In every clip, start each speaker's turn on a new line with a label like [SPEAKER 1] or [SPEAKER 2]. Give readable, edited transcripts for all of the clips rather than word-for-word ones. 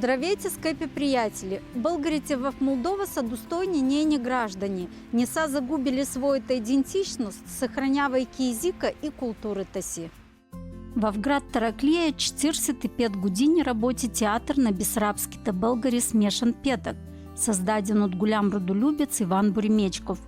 [SPEAKER 1] Здравейте, скъпи приятели! Българите в Молдова са достойни нейни граждани. Не са загубили своята идентичност, съхранявайки езика и културата си. В град Тараклия 45 години работи театър на бесарабските българи «Смешан петък», създаден от голям родолюбец Иван Боремечков.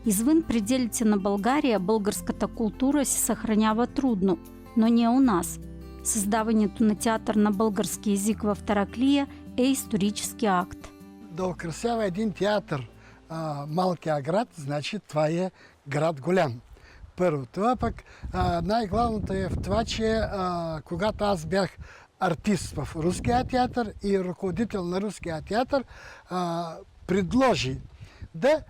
[SPEAKER 1] Извън пределите на България българската култура се съхранява трудно, но не у нас. Създаването на театър на български език в Тараклия е исторически акт.
[SPEAKER 2] Да украсява един театър малкия град, значи това е град голям. Първо. Това пък най-главното е в това, че когато аз бях артист в Руския театър и ръководител на Руския театър, предложи да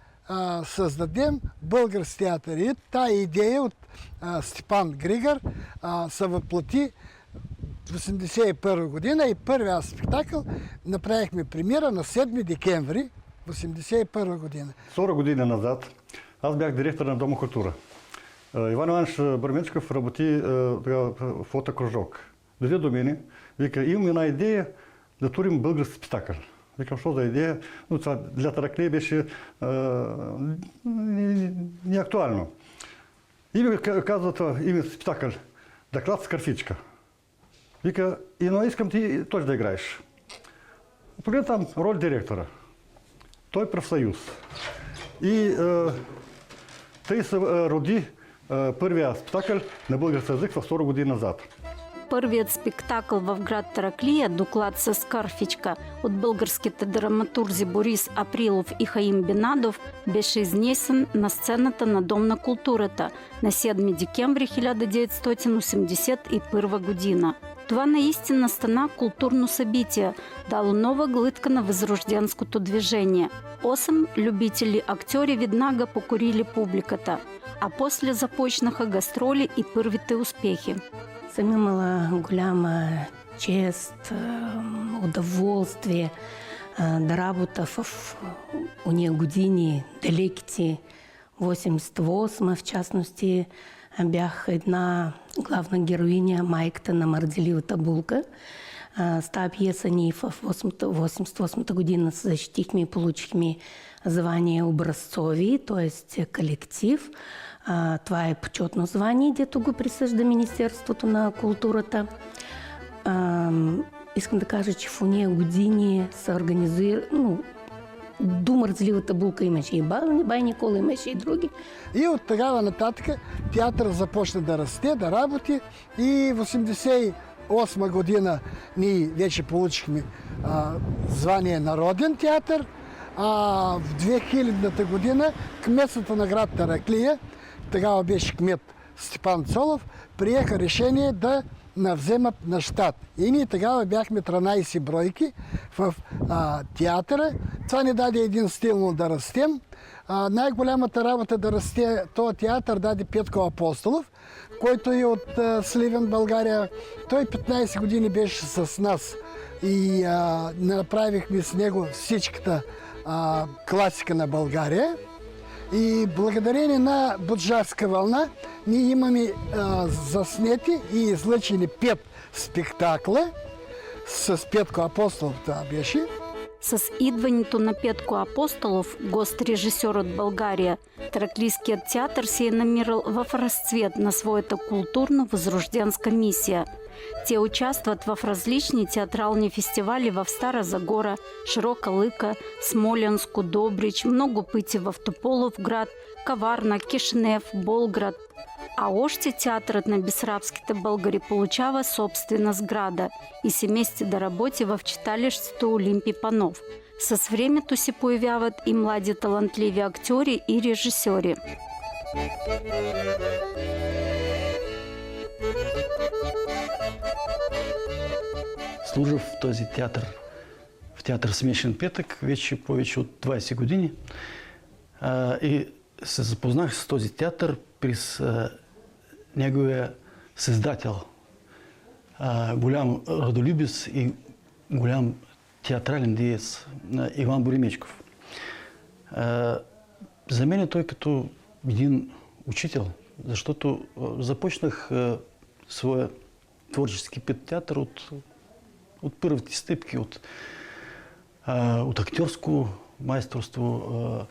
[SPEAKER 2] създадем български театър. И тая идея от Степан Григор се въплати в 1981 година и първият спектакъл направихме премиера на 7 декември 1981 година.
[SPEAKER 3] 40 години назад аз бях директор на Дома култура. Иван Иванович Боремечков работи в фотокружок. Дойде до мене, вика, имам една идея да турим български спектакъл. Викам, що за идея? Но това для Тараклия беше неактуално. И ми казва това име спектакъл «Доклад с кърфичка». Вика, но искам ти точно да играеш. Погледна там роль директора. Той профсъюз. И тъй се роди първия спектакъл на български език в 40 години назад.
[SPEAKER 1] Първият спектакъл в град Тараклия «Доклад с кърфичка» от българските драматурзи Борис Априлов и Хаим Бенадов беше изнесен на сцената на Дом на културата на 7 декември 1981 година. Това наистина стана културно събитие, дало нова глътка на възрожденското движение. 8 любители актьори веднага покорили публиката, а после започнаха гастроли и първите успехи.
[SPEAKER 4] Съм имала голяма чест, удоволствие да работа в уния години, далеките, 88 в частности, бях една главна героиня, майката на Мързеливата булка. С тази пиеса ние в 88 година защитихме и получихме звание образцови, т.е. колектив. Това е почетно звание, дето го присъжда Министерството на културата. Искам да кажа, че в уния години се организира, до Мързеливата булка имаше и Бай Никола, имаше и други.
[SPEAKER 2] И от тогава нататък театър започна да расте, да работи и в 1988 година ние вече получихме звание Народен театър, а в 2000-та година кметството на град Тараклия, тогава беше кмет Степан Цолов, приеха решение да навземат на щат. И ние тогава бяхме 13 бройки в театъра. Това ни даде един стимул да растем. Най-голямата работа да расте този театър даде Петко Апостолов, който е от Сливен, България. Той 15 години беше с нас и направихме с него всичката класика на България. И благодарение на Буджарска вълна ние имаме заснети и излъчени 5 спектакла с Петко Апостолов, това беше.
[SPEAKER 1] С идването на Петко Апостолов, гост-режисьор от България, Тараклийският театър се е намирал в разцвет на своята културно-възрожденска мисия. Те участват в различни театрални фестивали в Стара Загора, Широка Лъка, Смолянско, Добрич, много пъти в Тополовград, Каварна, Кишинев, Болград. А още театърът на бесарабските българи получава собствена сграда и се мести да работи в читалището Олимпий Панов. С времето се появяват и млади талантливи актьори и режисьори.
[SPEAKER 5] Служа в този театър, в театър «Смешан петък», вече повече от 20 години. И се запознах с този театър през неговия създател, голям родолюбец и голям театрален деец Иван Боремечков. За мен е той като един учител, защото започнах своя творчески път театър от от първите стъпки, от актьорско майсторство,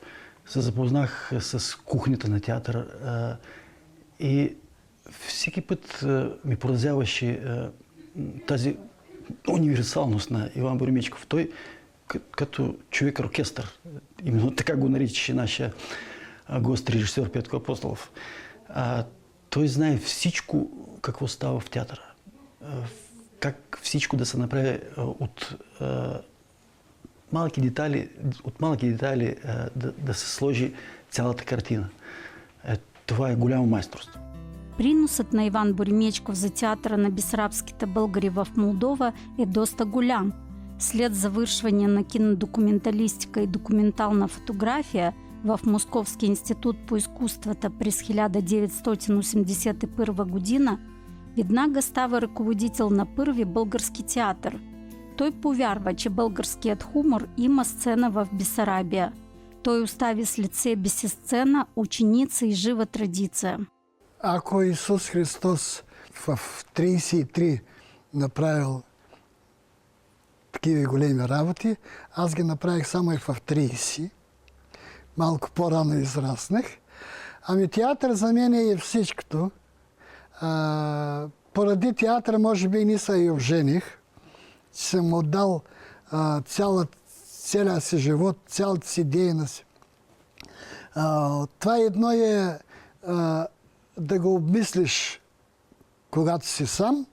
[SPEAKER 5] се запознах с кухнята на театъра и всеки път ми поразяваше тази универсалност на Иван Боримечков. Той като човек-оркестър, именно така го наричаше нашия гост-режисьор Петко Апостолов. Той знае всичко какво става в театъра. Как всичко да се направи от малки детайли, да се сложи цялата картина. Това е голямо майсторство.
[SPEAKER 1] Приносът на Иван Боримечков за театъра на бесарабските българи в Молдова е доста голям. След завършване на кинодокументалистика и документална фотография в Московския институт по изкуствата през 1981 година, веднага става ръководител на първи български театър. Той повярва, че българският хумор има сцена в Бесарабия. Той остави след себе си сцена, ученица и жива традиция.
[SPEAKER 2] Ако Исус Христос в 33 направил такива големи работи, аз ги направих само и в 30. Малко по-рано израснах. Ами театър за мен е всичкото. Поради театъра, може би, не се и ожених. Съм отдал целия си живот, цялата си дейност. Това едно е да го обмислиш, когато си сам,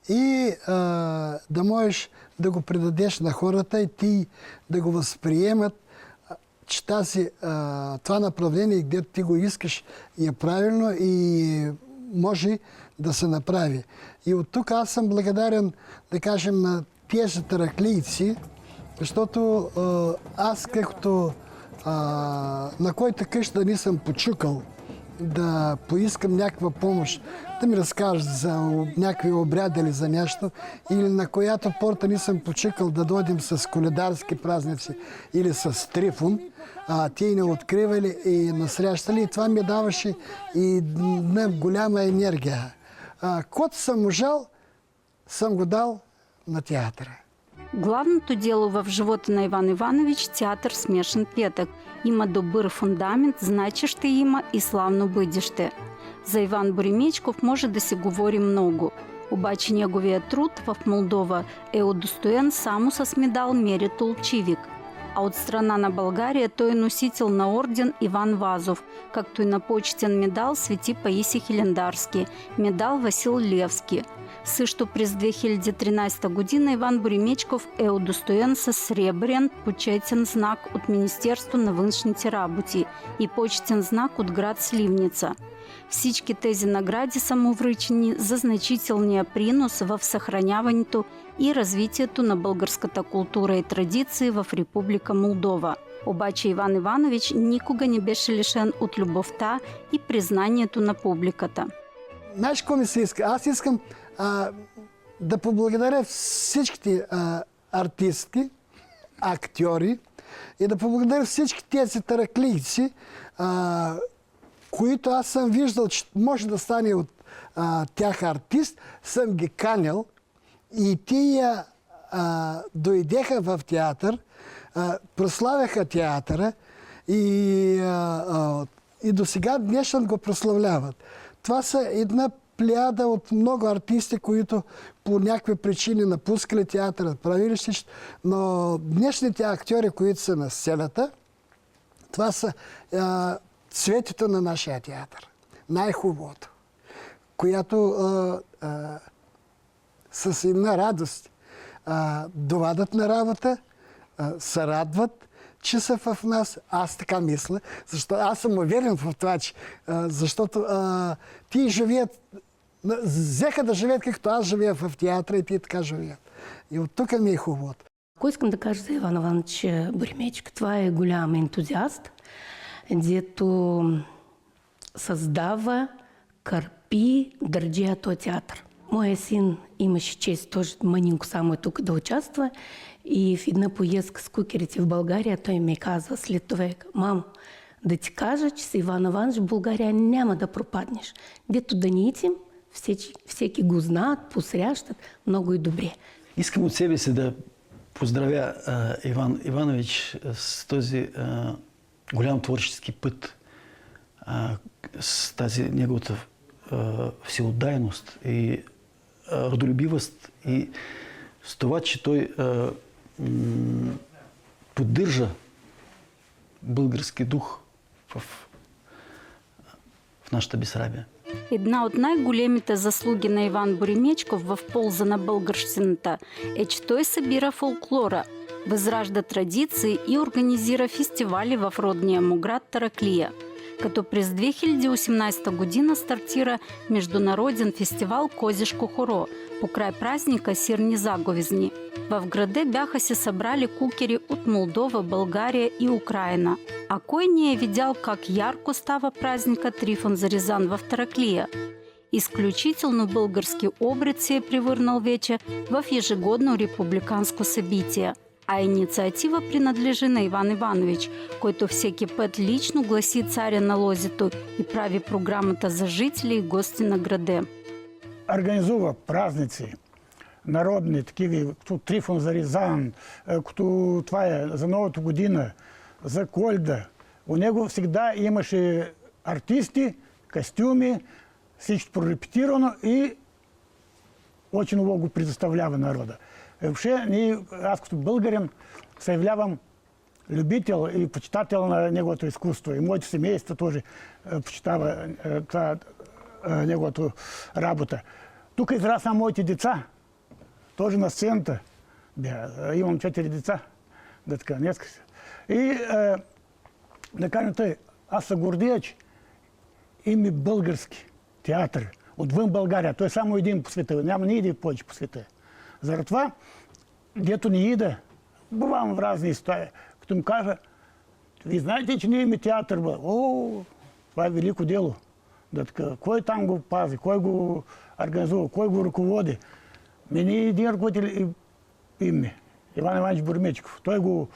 [SPEAKER 2] и да можеш да го предадеш на хората и ти да го възприемат, че това направление, където ти го искаш, е правилно и може да се направи. И от тук аз съм благодарен, да кажем, на тези тараклийци, защото аз, както на който къща не съм почукал да поискам някаква помощ, да ми разкажат за някакви обряди или за нещо, или на която порта не съм почукал да дойдем с коледарски празници или с Трифон, те не откривали и насрещали. И това ми даваше и голяма енергия. Кото съм можал, съм го дал на театъра.
[SPEAKER 1] Главното дело в живота на Иван Иванович – театър «Смешен петък». Има добър фундамент, значи ще има и славно бъдеще. За Иван Боримечков може да се говори много. Обаче неговият труд в Молдова е удостоен само с медал Мерит Олчивик. А от страна на България той е носител на орден Иван Вазов, както и на почетен медал Свети Паисий Хилендарски, медал Васил Левски. Също през 2013 година Иван Боримечков е удостоен със сребрен почетен знак от Министерство на външните работи и почетен знак от град Сливница. Всички тези награди са му връчени за значителния принос в съхраняването и развитието на българската култура и традиции в Република Молдова. Обаче Иван Иванович никога не беше лишен от любовта и признанието на публиката.
[SPEAKER 2] Знаеш, какво ми се иска? Аз искам да поблагодаря всичките артисти, актьори и да поблагодаря всички тези тараклийци, които аз съм виждал, че може да стане от тях артист, съм ги канял и тия дойдеха в театър, прославяха театъра и до сега днешен го прославляват. Това са една плеяда от много артисти, които по някакви причини напускали театъра, правили всичко, но днешните актьори, които са на сцената, това са цветето на нашия театър. Най-хубавото, която с една радост довадат на работа, се радват, че са в нас. Аз така мисля, защото аз съм уверен в това, че, защото ти живеят, взеха да живеят както аз живея в театъра и ти така живеят. И от тук ми е хубавото.
[SPEAKER 4] Ако искам да кажа за Иван Иванович Боримечков, това е голям ентузиаст, дето създава, кърпи, държи този театър. Моя син имаше чест тоже мънинко само тук да участва и в една поездка с кукерите в България той ми казва след това: мамо, да ти кажа, че с Иван Иванович в България няма да пропаднеш. Дето да ни идем, всеки го знаят, посрящат много и добре.
[SPEAKER 5] Искам от себе си да поздравя Иван Иванович с този голям творчески път, с тази неговата всеотдайност и родолюбивост и с това, че той поддържа български дух в нашата Бесарабия.
[SPEAKER 1] Една от най-големите заслуги на Иван Боримечков в полза на българщината е, че той събира фолклора, възражда традиции и организира фестивали в родния му град Тараклия. Като през 2018 година стартира международен фестивал Козишко хоро покрай празника Сирни заговизни. В града бяха се събрали кукери от Молдова, България и Украина. А кой не е видял как ярко става празника Трифон Зарезан в Тараклия? Изключително български обред се е превърнал вече в ежегодно републиканско събитие. А инициатива принадлежи на Иван Иванович, който всеки път лично гласи царя на лозето и прави програмата за жители и гости на града.
[SPEAKER 6] Организува празници народни, такива, като Трифон Зарезан, като това е за Новата година, за Кольда. У него всегда имаше артисти, костюми, всичко прорепетирано и очень много го предоставлява народа. Въобще, аз като българин се являвам любител и почитател на неговото изкуство. И моето семейство тоже почитава неговото работа. Тук израснаа моите деца, тоже на сцената. Имам 4 деца. Да така, днеска. И да кажем тъй, аз се гордея, че има български театър отвън България. Той е само един по света. Няма ни иде повече по света. Заради това, дето не ида, бувам в разни истории. Като му кажа, ви знаете, че ние имаме театър, бе? О, това е велико дело. Да така, кой там го пази, кой го организува, кой го ръководи? Ние един ръководител имаме, Иван Иванович Боримечков. Той го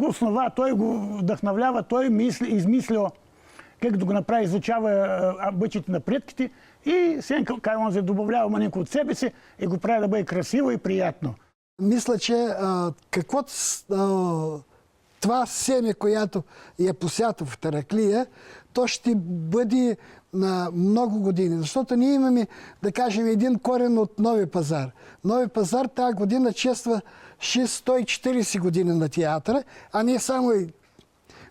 [SPEAKER 6] основа, той го вдъхновлява, той измислил как да го направи, изучава обичаите на предките и сега как он се добавлява маленко от себе си и го прави да бъде красиво и приятно.
[SPEAKER 2] Мисля, че каквото това семе, която е посято в Тараклия, то ще бъде на много години. Защото ние имаме, да кажем, един корен от Нови пазар. Нови пазар тази година чества 140 години на театъра, а не само и...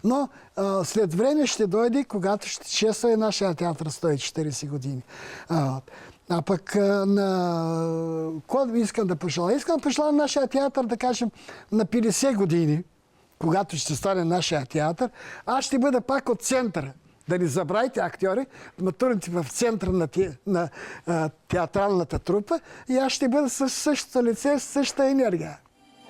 [SPEAKER 2] Но след време ще дойде, когато ще чества и нашия театър 140 години. А пък кой искам да пожелая? Искам да пожелая на нашия театър, да кажем, на 50 години, когато ще стане нашия театър, аз ще бъда пак от центъра. Да не забравяйте, актьори, матурните в центъра на театралната трупа и аз ще бъда със същото лице, с същата енергия.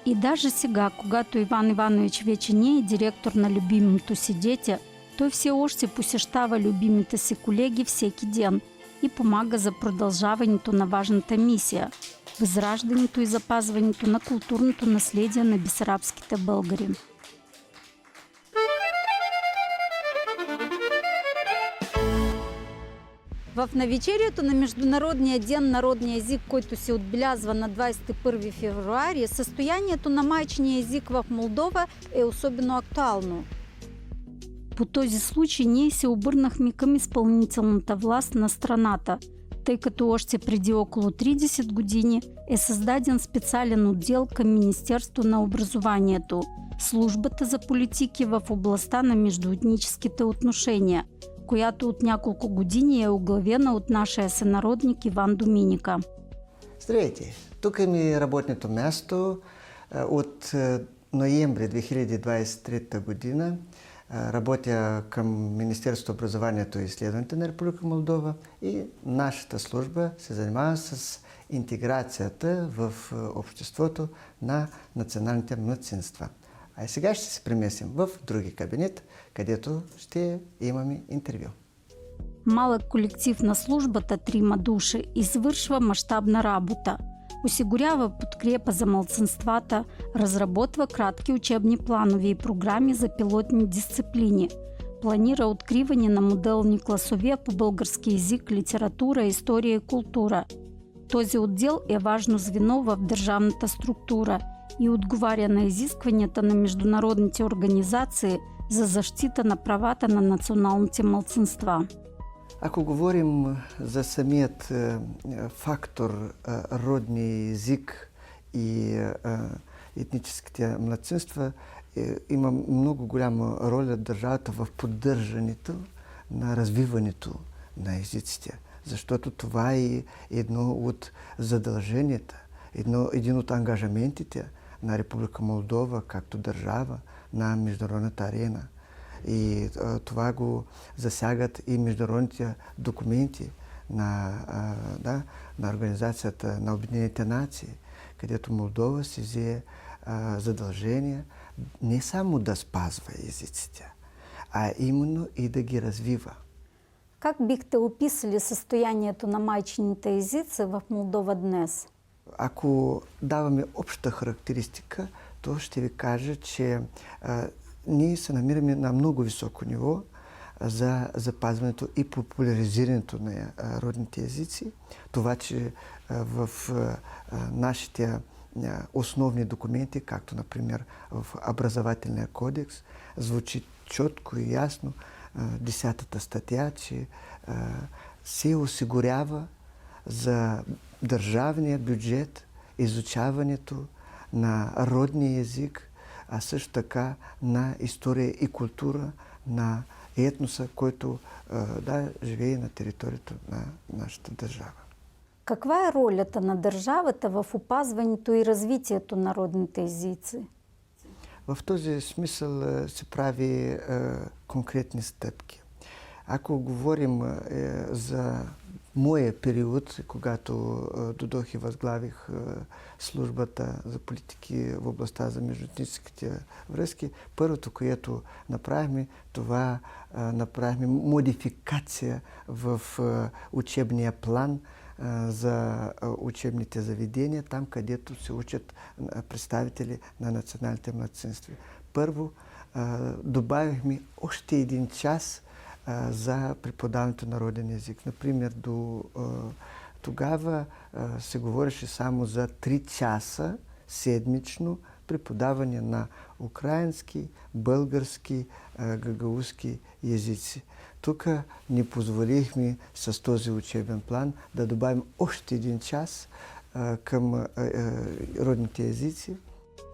[SPEAKER 1] И даже сега, когато Иван Иванович вече не е директор на любимото си дете, той все още посещава любимите си колеги всеки ден и помага за продължаването на важната мисия – възраждането и запазването на културното наследие на бесарабските българи. В навечерието на Международния ден народния език, който се отбелязва на 21 февруари, състоянието на майчиния език в Молдова е особено актуално. По този случай ние се обърнахме към изпълнителната власт на страната, тъй като още преди около 30 години е създаден специален отдел към Министерство на образованието, службата за политики в областта на междуетническите отношения, която от няколко години е оглавена от нашия сънародник Иван Доминика.
[SPEAKER 7] Здравейте! Тук е ми работното място. От ноември 2023 година работя към Министерството образованието и изследването на Република Молдова и нашата служба се занимава с интеграцията в обществото на националните малцинства. А сега ще се преместим в други кабинет, където ще имаме интервю.
[SPEAKER 1] Малък колектив на службата, 3 души, извършва мащабна работа. Осигурява подкрепа за малцинствата, разработва кратки учебни планове и програми за пилотни дисциплини. Планира откриване на моделни класове по български език, литература, история и култура. Този отдел е важно звено в държавната структура и отговаря на изискванията на международните организации за защита на правата на националните малцинства.
[SPEAKER 7] Ако говорим за самият фактор родния език и етническите младсинства, има много голяма роля държавата в поддържането на развиването на езиците. Защото това е едно от задълженията, един от ангажаментите на Република Молдова, както държава, на международната арена. И това го засягат и международните документи на Организацията на Обединените нации, където Молдова си взе задължение не само да спазва езиците, а именно и да ги развива.
[SPEAKER 1] Как бихте описали състоянието на майчините езици в Молдова днес?
[SPEAKER 7] Ако даваме обща характеристика, то ще ви кажа, че ние се намираме на много високо ниво за запазването и популяризирането на родните езици. Това, че в нашите основни документи, както например в образователния кодекс, звучи четко и ясно 10-та статия, че се осигурява за държавния бюджет изучаването на родния език, а също така на история и култура на етноса, който живее на територията на нашата държава.
[SPEAKER 1] Каква е ролята на държавата в опазването и развитието на родните езици?
[SPEAKER 7] В този смисъл се прави конкретни стъпки. Ако говорим за моя период, когато дойдох и възглавих службата за политики в областта за междуетническите връзки, първото, което направихме, това направихме модификация в учебния план за учебните заведения, там където се учат представители на националните малцинства. Първо, добавихме още един час за преподаването на роден език. Например, тогава се говореше само за 3 часа седмично преподаване на украински, български, гагаузски езици. Тук ни позволихме с този учебен план да добавим още един час към родните езици.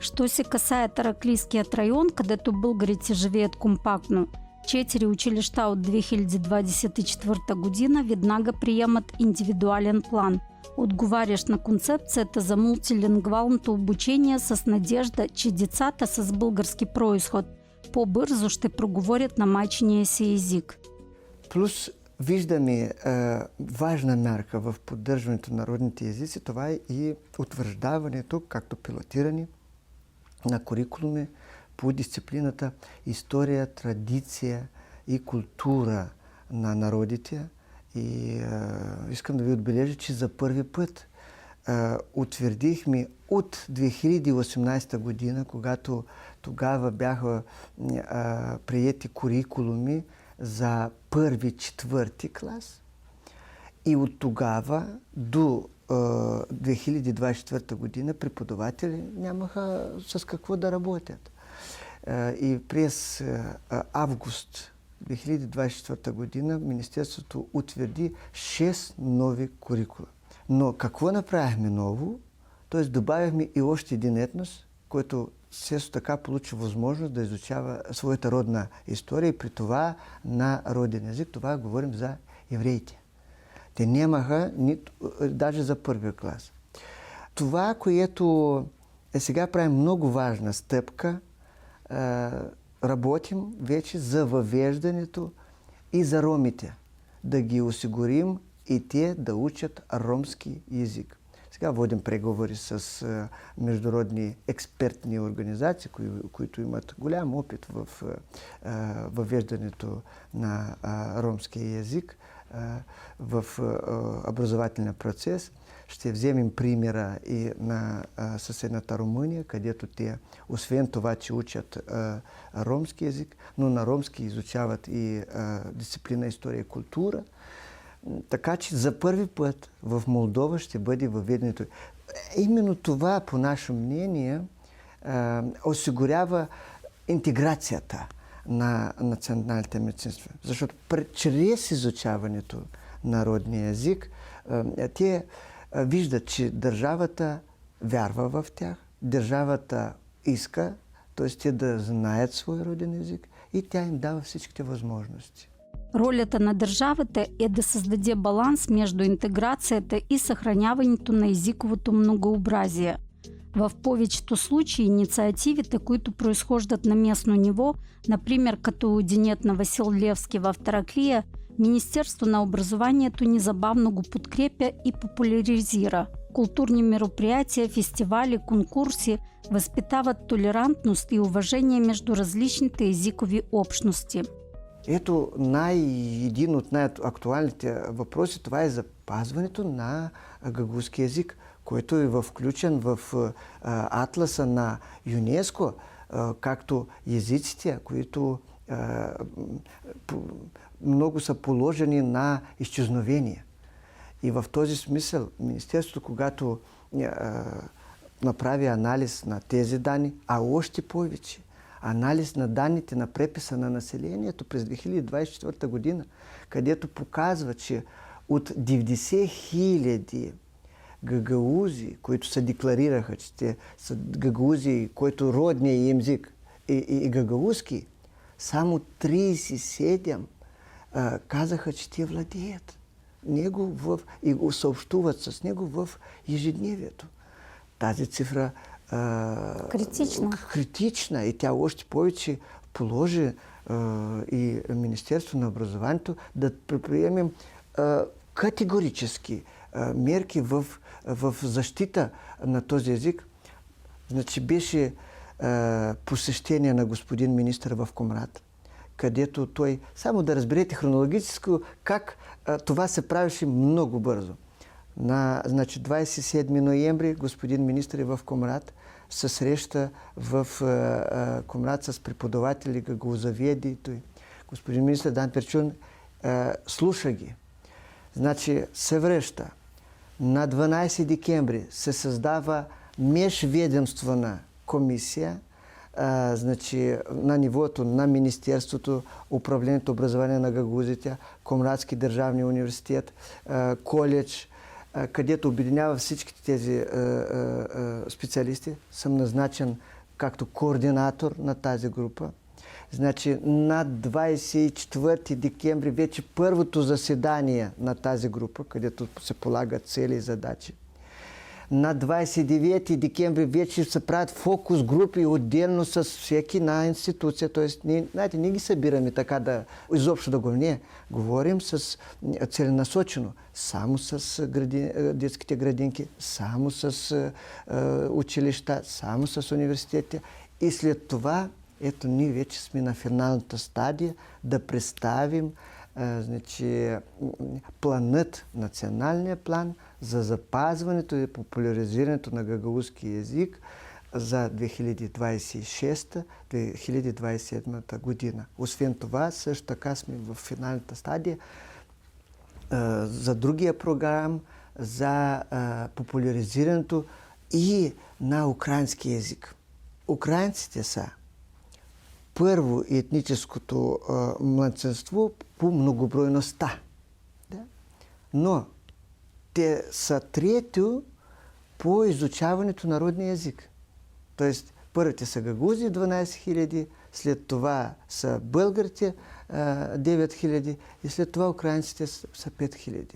[SPEAKER 1] Що се касае Тараклийският район, където българите живеят компактно, 4 училища от 2024 година веднага приемат индивидуален план, отговарящ на концепцията за мултилингвалното обучение с надежда, че децата с български произход по-бързо ще проговорят на майчиния си език.
[SPEAKER 7] Плюс виждаме важна мярка в поддържането на родните езици, това е и утвърждаването, както пилотирани, на курикулуми по дисциплината история, традиция и култура на народите. И искам да ви отбележа, че за първи път утвърдихме от 2018 година, когато тогава бяха приети курикулуми за първи-четвърти клас. И от тогава до 2024 година преподаватели нямаха с какво да работят. И през август 2024 година Министерството утвърди 6 нови курикула. Но какво направихме ново? Т.е. добавихме и още един етнос, който също така получи възможност да изучава своята родна история и при това на роден език. Това говорим за евреите. Те нямаха даже за първия клас. Това, което сега правим много важна стъпка, работим вече за въвеждането и за ромите. Да ги осигурим и те да учат ромски език. Сега водим преговори с международни експертни организации, които имат голям опит в въвеждането на ромския език в образователния процес. Ще вземем примера и на съседната Румъния, където те, освен това, че учат ромски език, но на ромски изучават и дисциплина история и култура. Така че за първи път в Молдова ще бъде въведено. Именно това, по наше мнение, осигурява интеграцията на националните малцинства. Защото чрез изучаването на родния език, те виждат, че държавата вярва в тях, държавата иска, т.е. те да знаят свой роден език и тя им дава всичките възможности.
[SPEAKER 1] Ролята на държавата е да създаде баланс между интеграцията и съхраняването на езиковото многообразие. В повечето случаи инициативите, които произхождат на местно ниво, например като Денят на Васил Левски в Тараклия, Министерство на образованието незабавно го подкрепя и популяризира. Културни мероприятия, фестивали, конкурси възпитават толерантност и уважение между различните езикови общности.
[SPEAKER 7] Ето един от най-актуалните въпроси, това е запазването на гагаузски език, който е включен в атласа на ЮНЕСКО, както езиците, които много са положени на изчезновение. И в този смисъл Министерството, когато направи анализ на тези данни, а още повече анализ на данните на преписа на населението през 2024 година, където показва, че от 90 000 гагаузи, които се декларираха, че те са гагаузи, който родният им език е гагаузски, само 37 казаха, че те владеят него и го съобщуват с него в ежедневието. Тази цифра критична и тя още повече положи и Министерство на образованието да предприемем категорически мерки в защита на този език. Значи беше посещение на господин министър в Комрат, където той, само да разберете хронологически как това се правеше много бързо. Значи 27 ноември господин министър е в Комрат, се среща в Комрат с преподаватели, гагаузаведи. Господин министър Дан Перчун слуша ги. Значи се връща. На 12 декември се създава межведомствена комисия, значи на нивото на Министерството, Управлението образование на гагаузите, Комратски държавния университет, коледж, където обединява всички тези специалисти. Съм назначен както координатор на тази група. Значи на 24 декември вече първото заседание на тази група, където се полагат цели и задачи. На 29 декември вече се правят фокус групи отделно с всеки на институция. Тоест, ние ги събираме така изобщо да го не. Говорим с целенасочено. Само с детските градинки, само с училища, само с университети. И след това, ето ние вече сме на финалната стадия да представим значи, планът, националния план за запазването и популяризирането на гагаузски език за 2026-2027 година. Освен това, също така сме в финалната стадия за другия програм за популяризирането и на украински език. Украинците са първо етническото малцинство по многобройността. Да? Но те са трето по изучаването на родния език. Тоест, първите са гагаузи 12 000, след това са българите 9 000 и след това украинците са 5 000.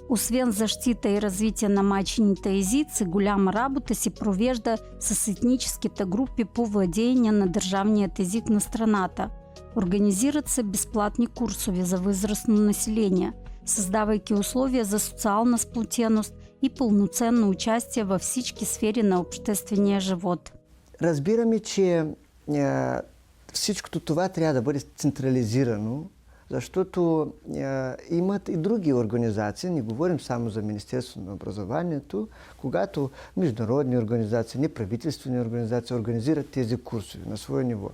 [SPEAKER 1] Освен защита и развитие на майчините езици, голяма работа се провежда с етническите групи по владеене на държавният език на страната. Организират се безплатни курсове за възрастно население, създавайки условия за социална сплотеност и пълноценно участие във всички сфери на обществения живот.
[SPEAKER 7] Разбираме, че всичкото това трябва да бъде централизирано, защото имат и други организации, не говорим само за Министерството на образованието, когато международни организации, неправителствени организации организират тези курсове на свое ниво.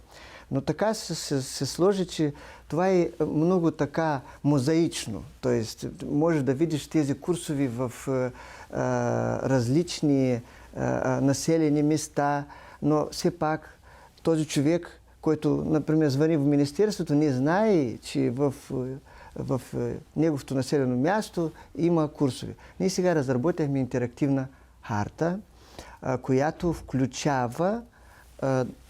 [SPEAKER 7] Но така се сложи, че това е много така мозаично. Тоест, можеш да видиш тези курсови в различни населени места, но все пак този човек, който, например, звъни в Министерството, не знае, че в неговото населено място има курсове. Ние сега разработихме интерактивна харта, която включава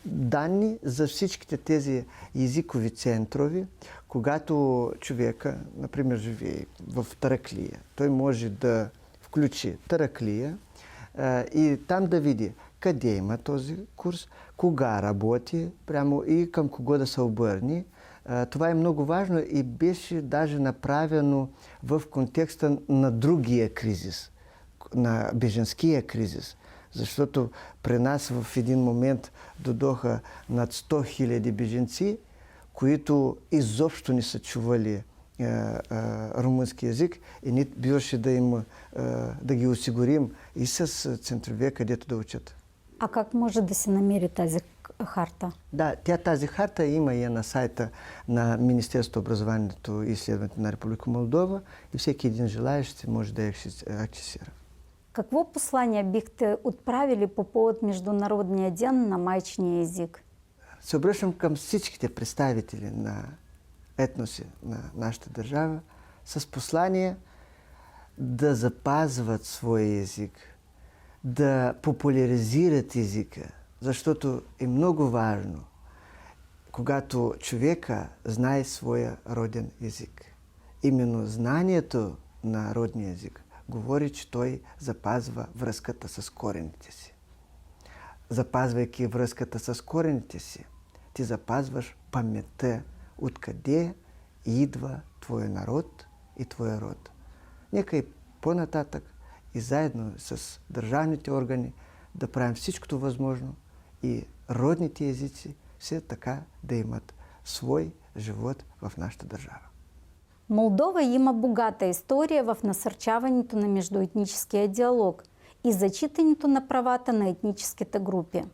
[SPEAKER 7] данни за всичките тези езикови центрови. Когато човека, например, живее в Тараклия, той може да включи Тараклия и там да види къде има този курс, кога работи прямо и към кого да се обърне. Това е много важно и беше даже направено в контекста на другия кризис, на беженския кризис. Защото при нас в един момент дойдоха над 100 000 беженци, които изобщо не са чували румънски език и ние биваше да ги осигурим и с центрове, където да учат.
[SPEAKER 1] А как може да се намери тази харта?
[SPEAKER 7] Да, тази харта има и на сайта на Министерството образованието и изследването на Република Молдова и всеки един желаещ може да я акцесира.
[SPEAKER 1] Какво послание бихте отправили по повод Международния ден на майчиния език?
[SPEAKER 7] Се обръщам към всичките представители на етноси на нашата държава с послание да запазват своя език, да популяризират езика, защото е много важно, когато човека знае своя роден език. Именно знанието на родния език говори, че той запазва връзката с корените си. Запазвайки връзката с корените си, ти запазваш паметта откъде идва твой народ и твоя род. Нека и по-нататък и заедно с държавните органи да правим всичкото възможно и родните езици все така да имат свой живот в нашата държава.
[SPEAKER 1] Молдова има богата история в насърчаването на междуетническия диалог и зачитането на правата на етническите групи.